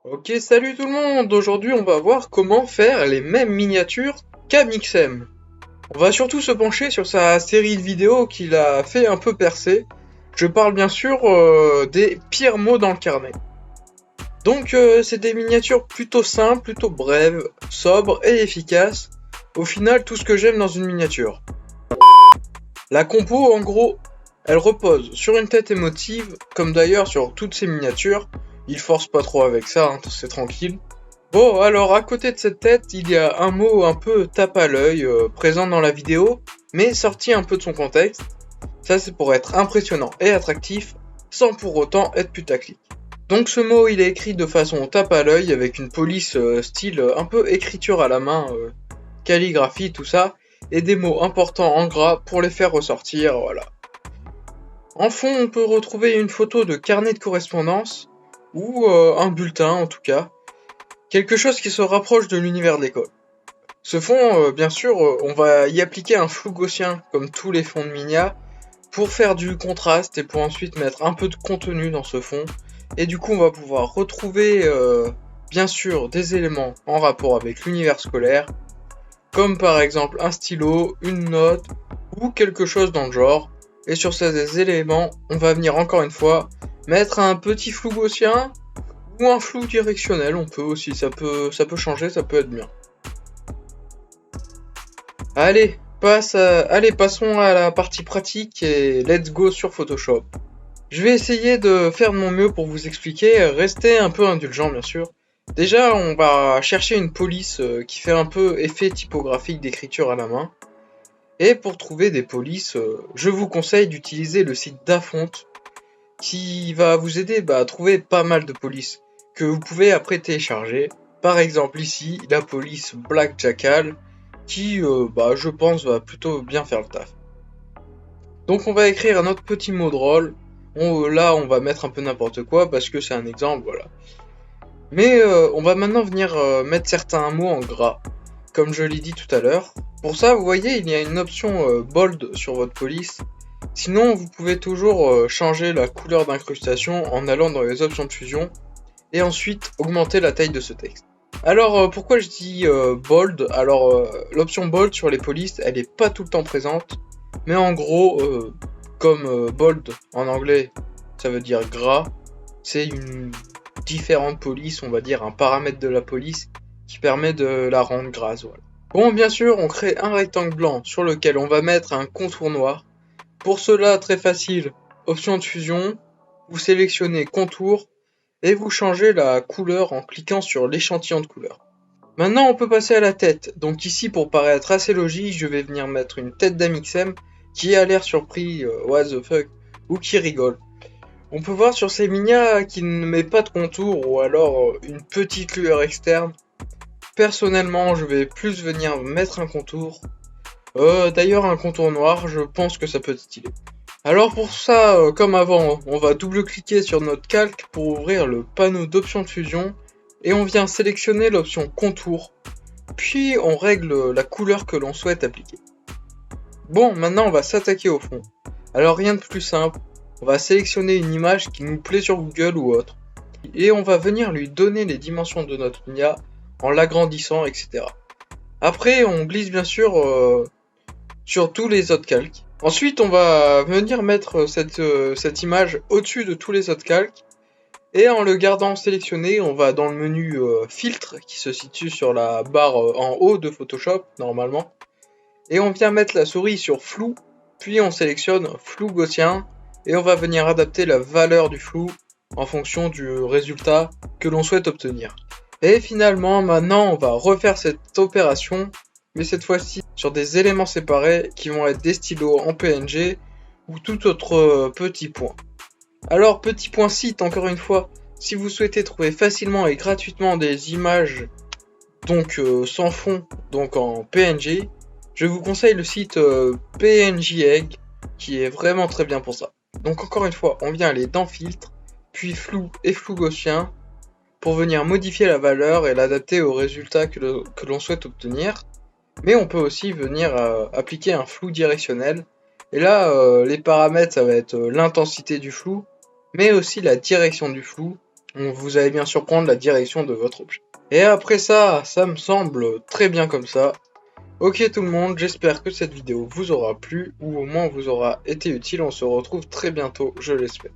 Ok, salut tout le monde! Aujourd'hui, on va voir comment faire les mêmes miniatures qu'Amixem. On va surtout se pencher sur sa série de vidéos qu'il a fait un peu percer. Je parle bien sûr des pires mots dans le carnet. Donc, c'est des miniatures plutôt simples, plutôt brèves, sobres et efficaces. Au final, tout ce que j'aime dans une miniature. La compo, en gros, elle repose sur une tête émotive, comme d'ailleurs sur toutes ses miniatures. Il force pas trop avec ça, hein, c'est tranquille. Bon, alors à côté de cette tête, il y a un mot un peu tape à l'œil, présent dans la vidéo, mais sorti un peu de son contexte. Ça, c'est pour être impressionnant et attractif, sans pour autant être putaclic. Donc ce mot, il est écrit de façon tape à l'œil, avec une police style un peu écriture à la main, calligraphie, tout ça, et des mots importants en gras pour les faire ressortir, voilà. En fond, on peut retrouver une photo de carnet de correspondance, ou un bulletin en tout cas, quelque chose qui se rapproche de l'univers de l'école. Ce fond, bien sûr, on va y appliquer un flou gaussien, comme tous les fonds de Minia, pour faire du contraste et pour ensuite mettre un peu de contenu dans ce fond. Et du coup, on va pouvoir retrouver, bien sûr, des éléments en rapport avec l'univers scolaire, comme par exemple un stylo, une note, ou quelque chose dans le genre. Et sur ces éléments, on va venir encore une fois mettre un petit flou gaussien, ou un flou directionnel, on peut aussi, ça peut changer, ça peut être bien. Allez, passons à la partie pratique et let's go sur Photoshop. Je vais essayer de faire de mon mieux pour vous expliquer, restez un peu indulgent bien sûr. Déjà, on va chercher une police qui fait un peu effet typographique d'écriture à la main. Et pour trouver des polices, je vous conseille d'utiliser le site Dafont qui va vous aider à trouver pas mal de polices que vous pouvez après télécharger. Par exemple ici, la police Black Jackal qui, je pense, va plutôt bien faire le taf. Donc on va écrire un autre petit mot drôle. Là, on va mettre un peu n'importe quoi parce que c'est un exemple, voilà. Mais on va maintenant venir mettre certains mots en gras, comme je l'ai dit tout à l'heure. Pour ça, vous voyez, il y a une option bold sur votre police. Sinon, vous pouvez toujours changer la couleur d'incrustation en allant dans les options de fusion et ensuite augmenter la taille de ce texte. Alors, pourquoi je dis bold? Alors, l'option bold sur les polices, elle est pas tout le temps présente, mais en gros, comme bold en anglais, ça veut dire gras, c'est une différente police, on va dire un paramètre de la police qui permet de la rendre grasse. Voilà. Bon, bien sûr, on crée un rectangle blanc sur lequel on va mettre un contour noir. Pour cela, très facile, option de fusion, vous sélectionnez contour et vous changez la couleur en cliquant sur l'échantillon de couleur. Maintenant, on peut passer à la tête. Donc ici, pour paraître assez logique, je vais venir mettre une tête d'Amixem qui a l'air surpris, what the fuck, ou qui rigole. On peut voir sur ces minas qu'il ne met pas de contour ou alors une petite lueur externe. Personnellement, je vais plus venir mettre un contour. D'ailleurs, un contour noir, je pense que ça peut être stylé. Alors pour ça, comme avant, on va double-cliquer sur notre calque pour ouvrir le panneau d'options de fusion et on vient sélectionner l'option contour, puis on règle la couleur que l'on souhaite appliquer. Bon, maintenant on va s'attaquer au fond. Alors rien de plus simple, on va sélectionner une image qui nous plaît sur Google ou autre, et on va venir lui donner les dimensions de notre Mia en l'agrandissant, etc. Après, on glisse bien sûr sur tous les autres calques. Ensuite, on va venir mettre cette image au-dessus de tous les autres calques. Et en le gardant sélectionné, on va dans le menu filtre qui se situe sur la barre en haut de Photoshop, normalement. Et on vient mettre la souris sur flou, puis on sélectionne flou gaussien. Et on va venir adapter la valeur du flou en fonction du résultat que l'on souhaite obtenir. Et finalement, maintenant, on va refaire cette opération, mais cette fois-ci sur des éléments séparés qui vont être des stylos en PNG ou tout autre petit point. Alors, petit point site, encore une fois, si vous souhaitez trouver facilement et gratuitement des images donc sans fond, donc en PNG, je vous conseille le site PNG Egg qui est vraiment très bien pour ça. Donc encore une fois, on vient aller dans filtre, puis flou et flou gaussien pour venir modifier la valeur et l'adapter au résultat que l'on souhaite obtenir. Mais on peut aussi venir appliquer un flou directionnel. Et là, les paramètres, ça va être l'intensité du flou, mais aussi la direction du flou, Vous allez bien sûr prendre la direction de votre objet. Et après ça, ça me semble très bien comme ça. Ok tout le monde, j'espère que cette vidéo vous aura plu, ou au moins vous aura été utile. On se retrouve très bientôt, je l'espère.